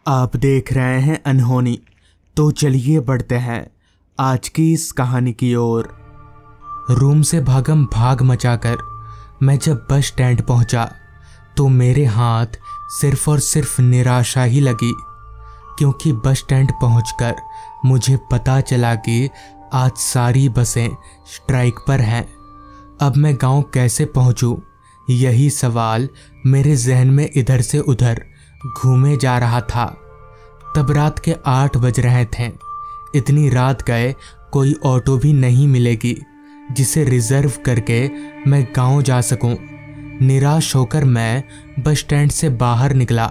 आप देख रहे हैं अनहोनी। तो चलिए बढ़ते हैं आज की इस कहानी की ओर। रूम से भागम भाग मचाकर मैं जब बस स्टैंड पहुंचा तो मेरे हाथ सिर्फ और सिर्फ निराशा ही लगी, क्योंकि बस स्टैंड पहुंचकर मुझे पता चला कि आज सारी बसें स्ट्राइक पर हैं। अब मैं गांव कैसे पहुंचूं, यही सवाल मेरे जहन में इधर से उधर घूमे जा रहा था। तब रात के 8 बज रहे थे। इतनी रात गए कोई ऑटो भी नहीं मिलेगी जिसे रिजर्व करके मैं गांव जा सकूं। निराश होकर मैं बस स्टैंड से बाहर निकला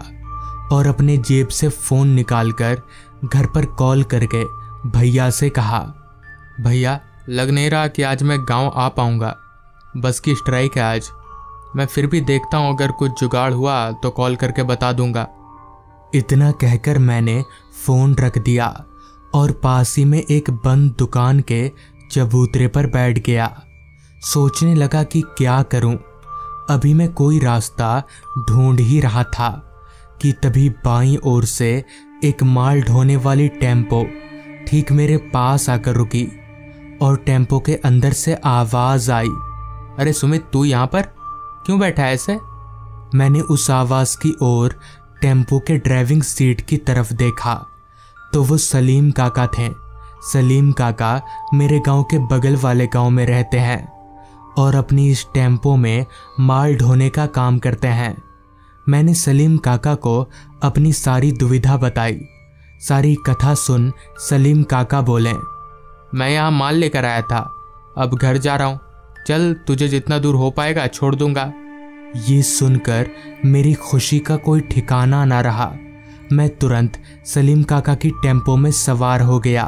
और अपने जेब से फ़ोन निकालकर घर पर कॉल करके भैया से कहा, भैया लग नहीं रहा कि आज मैं गांव आ पाऊंगा, बस की स्ट्राइक है आज। मैं फिर भी देखता हूं, अगर कुछ जुगाड़ हुआ तो कॉल करके बता दूंगा। इतना कहकर मैंने फ़ोन रख दिया और पास ही में एक बंद दुकान के चबूतरे पर बैठ गया। सोचने लगा कि क्या करूं। अभी मैं कोई रास्ता ढूंढ ही रहा था कि तभी बाईं ओर से एक माल ढोने वाली टेम्पो ठीक मेरे पास आकर रुकी और टेम्पो के अंदर से आवाज़ आई, अरे सुमित, तू यहाँ पर क्यों बैठा है ऐसे? मैंने उस आवाज़ की ओर टेम्पो के ड्राइविंग सीट की तरफ देखा तो वो सलीम काका थे। सलीम काका मेरे गांव के बगल वाले गांव में रहते हैं और अपनी इस टेम्पो में माल ढोने का काम करते हैं। मैंने सलीम काका को अपनी सारी दुविधा बताई। सारी कथा सुन सलीम काका बोले, मैं यहाँ माल लेकर आया था, अब घर जा रहा हूँ, चल तुझे जितना दूर हो पाएगा छोड़ दूंगा। ये सुनकर मेरी खुशी का कोई ठिकाना ना रहा। मैं तुरंत सलीम काका की टेम्पो में सवार हो गया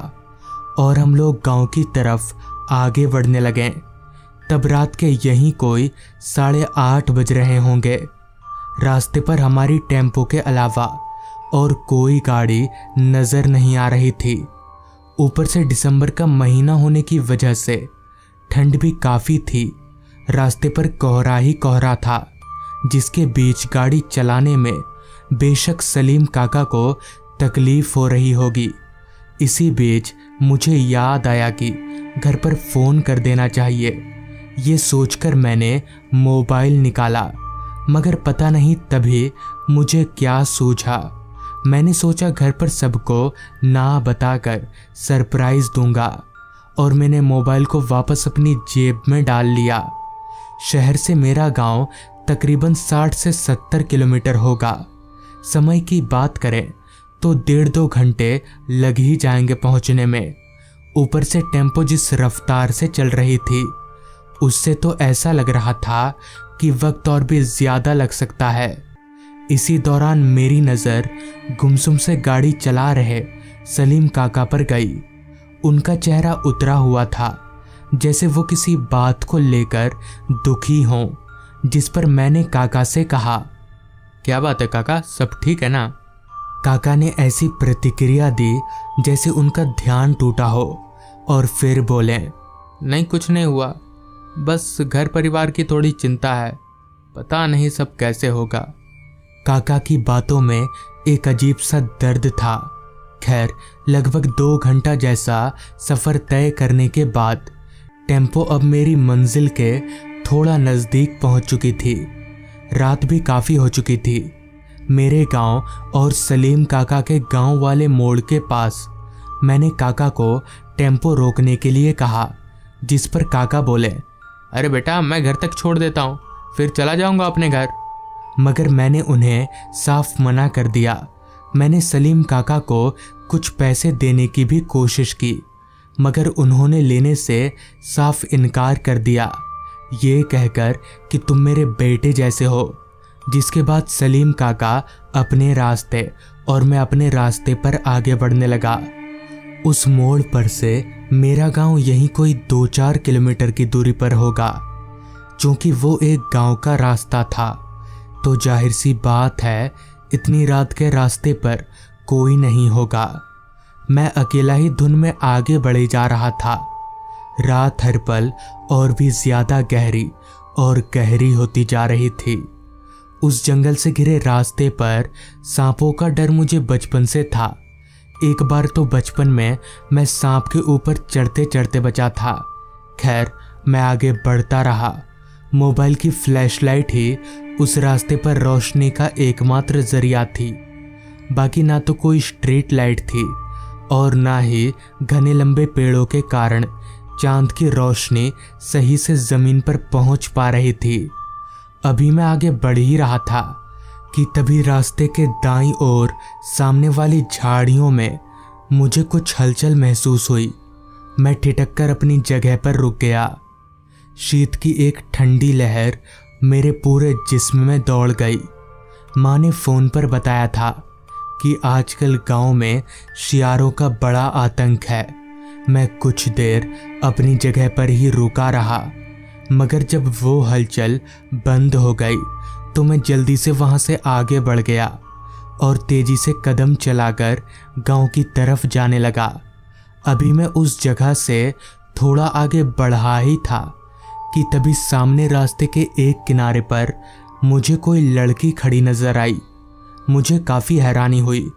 और हम लोग गांव की तरफ आगे बढ़ने लगे। तब रात के यहीं कोई 8:30 बज रहे होंगे। रास्ते पर हमारी टेम्पो के अलावा और कोई गाड़ी नज़र नहीं आ रही थी। ऊपर से दिसंबर का महीना होने की वजह से ठंड भी काफ़ी थी। रास्ते पर कोहरा ही कोहरा था, जिसके बीच गाड़ी चलाने में बेशक सलीम काका को तकलीफ हो रही होगी। इसी बीच मुझे याद आया कि घर पर फ़ोन कर देना चाहिए। ये सोचकर मैंने मोबाइल निकाला, मगर पता नहीं तभी मुझे क्या सूझा। मैंने सोचा घर पर सबको ना बताकर सरप्राइज़ दूंगा और मैंने मोबाइल को वापस अपनी जेब में डाल लिया। शहर से मेरा गांव तकरीबन 60 से 70 किलोमीटर होगा। समय की बात करें तो 1.5-2 घंटे लग ही जाएंगे पहुंचने में। ऊपर से टेम्पो जिस रफ्तार से चल रही थी उससे तो ऐसा लग रहा था कि वक्त और भी ज़्यादा लग सकता है। इसी दौरान मेरी नज़र गुमसुम से गाड़ी चला रहे सलीम काका पर गई। उनका चेहरा उतरा हुआ था, जैसे वो किसी बात को लेकर दुखी हों, जिस पर मैंने काका से कहा, क्या बात है काका, सब ठीक है ना? काका ने ऐसी प्रतिक्रिया दी जैसे उनका ध्यान टूटा हो और फिर बोले, नहीं कुछ नहीं हुआ, बस घर परिवार की थोड़ी चिंता है, पता नहीं सब कैसे होगा। काका की बातों में एक अजीब सा दर्द था। खैर, लगभग 2 घंटा जैसा सफ़र तय करने के बाद टेम्पो अब मेरी मंजिल के थोड़ा नज़दीक पहुंच चुकी थी। रात भी काफ़ी हो चुकी थी। मेरे गांव और सलीम काका के गांव वाले मोड़ के पास मैंने काका को टेम्पो रोकने के लिए कहा, जिस पर काका बोले, अरे बेटा मैं घर तक छोड़ देता हूँ, फिर चला जाऊँगा अपने घर। मगर मैंने उन्हें साफ मना कर दिया। मैंने सलीम काका को कुछ पैसे देने की भी कोशिश की, मगर उन्होंने लेने से साफ इनकार कर दिया, ये कहकर कि तुम मेरे बेटे जैसे हो। जिसके बाद सलीम काका अपने रास्ते और मैं अपने रास्ते पर आगे बढ़ने लगा। उस मोड़ पर से मेरा गांव यहीं कोई 2-4 किलोमीटर की दूरी पर होगा। चूँकि वो एक गांव का रास्ता था तो जाहिर सी बात है इतनी रात के रास्ते पर कोई नहीं होगा। मैं अकेला ही धुन में आगे बढ़े जा रहा था। रात हर पल और भी ज़्यादा गहरी और गहरी होती जा रही थी। उस जंगल से घिरे रास्ते पर सांपों का डर मुझे बचपन से था। एक बार तो बचपन में मैं सांप के ऊपर चढ़ते चढ़ते बचा था। खैर, मैं आगे बढ़ता रहा। मोबाइल की फ्लैशलाइट ही उस रास्ते पर रोशनी का एकमात्र जरिया थी। बाकी ना तो कोई स्ट्रीट लाइट थी और ना ही घने लंबे पेड़ों के कारण चांद की रोशनी सही से जमीन पर पहुंच पा रही थी। अभी मैं आगे बढ़ ही रहा था कि तभी रास्ते के दाईं ओर सामने वाली झाड़ियों में मुझे कुछ हलचल महसूस हुई। मैं ठिठक कर अपनी जगह पर रुक गया। शीत की एक ठंडी लहर मेरे पूरे जिस्म में दौड़ गई। माँ ने फोन पर बताया था कि आजकल गांव में शियारों का बड़ा आतंक है। मैं कुछ देर अपनी जगह पर ही रुका रहा, मगर जब वो हलचल बंद हो गई तो मैं जल्दी से वहां से आगे बढ़ गया और तेजी से कदम चलाकर गांव की तरफ जाने लगा। अभी मैं उस जगह से थोड़ा आगे बढ़ा ही था कि तभी सामने रास्ते के एक किनारे पर मुझे कोई लड़की खड़ी नजर आई। मुझे काफ़ी हैरानी हुई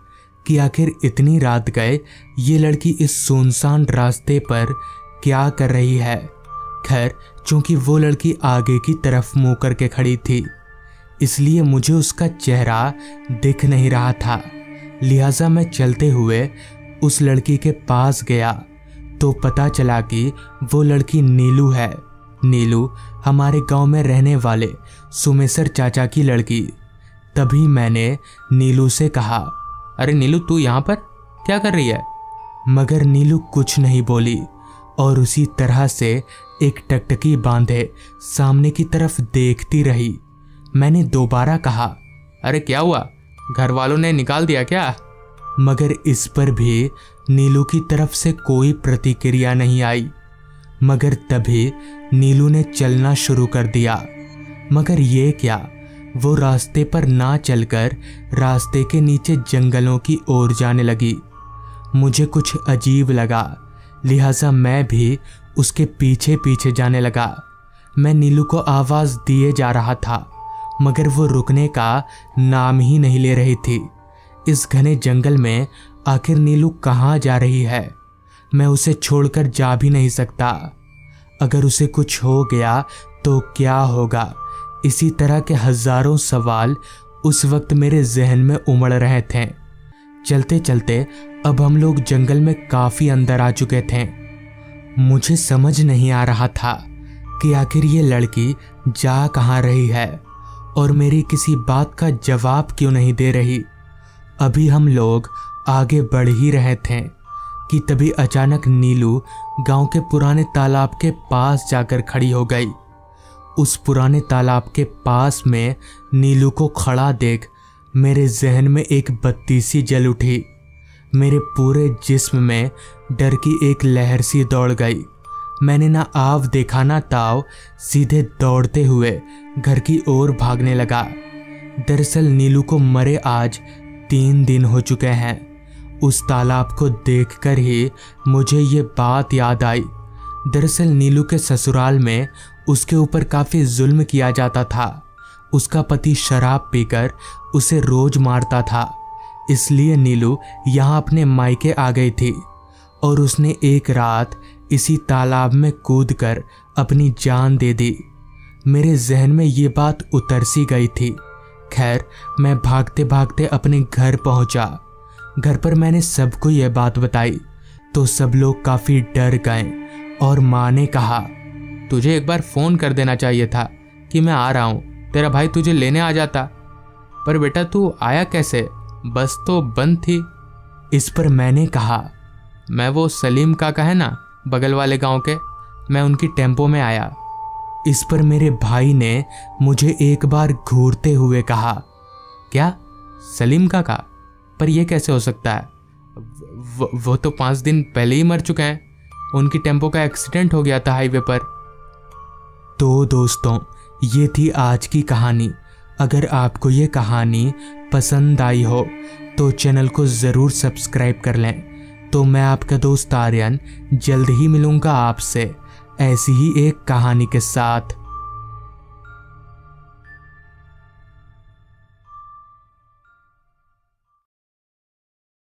कि आखिर इतनी रात गए ये लड़की इस सुनसान रास्ते पर क्या कर रही है। खैर, चूंकि वो लड़की आगे की तरफ मुंह करके खड़ी थी, इसलिए मुझे उसका चेहरा दिख नहीं रहा था। लिहाजा मैं चलते हुए उस लड़की के पास गया तो पता चला कि वो लड़की नीलू है। नीलू हमारे गांव में रहने वाले सुमेसर चाचा की लड़की। तभी मैंने नीलू से कहा, अरे नीलू, तू यहाँ पर क्या कर रही है? मगर नीलू कुछ नहीं बोली और उसी तरह से एक टकटकी बांधे सामने की तरफ देखती रही। मैंने दोबारा कहा, अरे क्या हुआ, घर वालों ने निकाल दिया क्या? मगर इस पर भी नीलू की तरफ से कोई प्रतिक्रिया नहीं आई। मगर तभी नीलू ने चलना शुरू कर दिया। मगर ये क्या, वो रास्ते पर ना चलकर रास्ते के नीचे जंगलों की ओर जाने लगी। मुझे कुछ अजीब लगा, लिहाजा मैं भी उसके पीछे पीछे जाने लगा। मैं नीलू को आवाज़ दिए जा रहा था, मगर वो रुकने का नाम ही नहीं ले रही थी। इस घने जंगल में आखिर नीलू कहाँ जा रही है? मैं उसे छोड़कर जा भी नहीं सकता। अगर उसे कुछ हो गया तो क्या होगा? इसी तरह के हजारों सवाल उस वक्त मेरे जहन में उमड़ रहे थे। चलते चलते अब हम लोग जंगल में काफी अंदर आ चुके थे। मुझे समझ नहीं आ रहा था कि आखिर ये लड़की जा कहाँ रही है और मेरी किसी बात का जवाब क्यों नहीं दे रही। अभी हम लोग आगे बढ़ ही रहे थे कि तभी अचानक नीलू गांव के पुराने तालाब के पास जाकर खड़ी हो गई। उस पुराने तालाब के पास में नीलू को खड़ा देख मेरे जहन में एक बत्ती सी जल उठी। मेरे पूरे जिस्म में डर की एक लहर सी दौड़ गई। मैंने ना आव देखा ना ताव, सीधे दौड़ते हुए घर की ओर भागने लगा। दरअसल नीलू को मरे आज 3 दिन हो चुके हैं। उस तालाब को देखकर ही मुझे ये बात याद आई। दरअसल नीलू के ससुराल में उसके ऊपर काफ़ी जुल्म किया जाता था। उसका पति शराब पीकर उसे रोज मारता था। इसलिए नीलू यहाँ अपने मायके आ गई थी और उसने एक रात इसी तालाब में कूदकर अपनी जान दे दी। मेरे जहन में ये बात उतर सी गई थी। खैर, मैं भागते भागते अपने घर पहुंचा। घर पर मैंने सबको यह बात बताई तो सब लोग काफ़ी डर गए और माँ ने कहा, तुझे एक बार फ़ोन कर देना चाहिए था कि मैं आ रहा हूँ, तेरा भाई तुझे लेने आ जाता। पर बेटा तू आया कैसे? बस तो बंद थी। इस पर मैंने कहा, मैं वो सलीम काका है ना बगल वाले गांव के, मैं उनकी टेम्पो में आया। इस पर मेरे भाई ने मुझे एक बार घूरते हुए कहा, क्या सलीम काका? पर यह कैसे हो सकता है? वो तो 5 दिन पहले ही मर चुके हैं। उनकी टेम्पो का एक्सीडेंट हो गया था हाईवे पर। तो दोस्तों, ये थी आज की कहानी। अगर आपको ये कहानी पसंद आई हो तो चैनल को ज़रूर सब्सक्राइब कर लें। तो मैं आपका दोस्त आर्यन जल्द ही मिलूँगा आपसे ऐसी ही एक कहानी के साथ।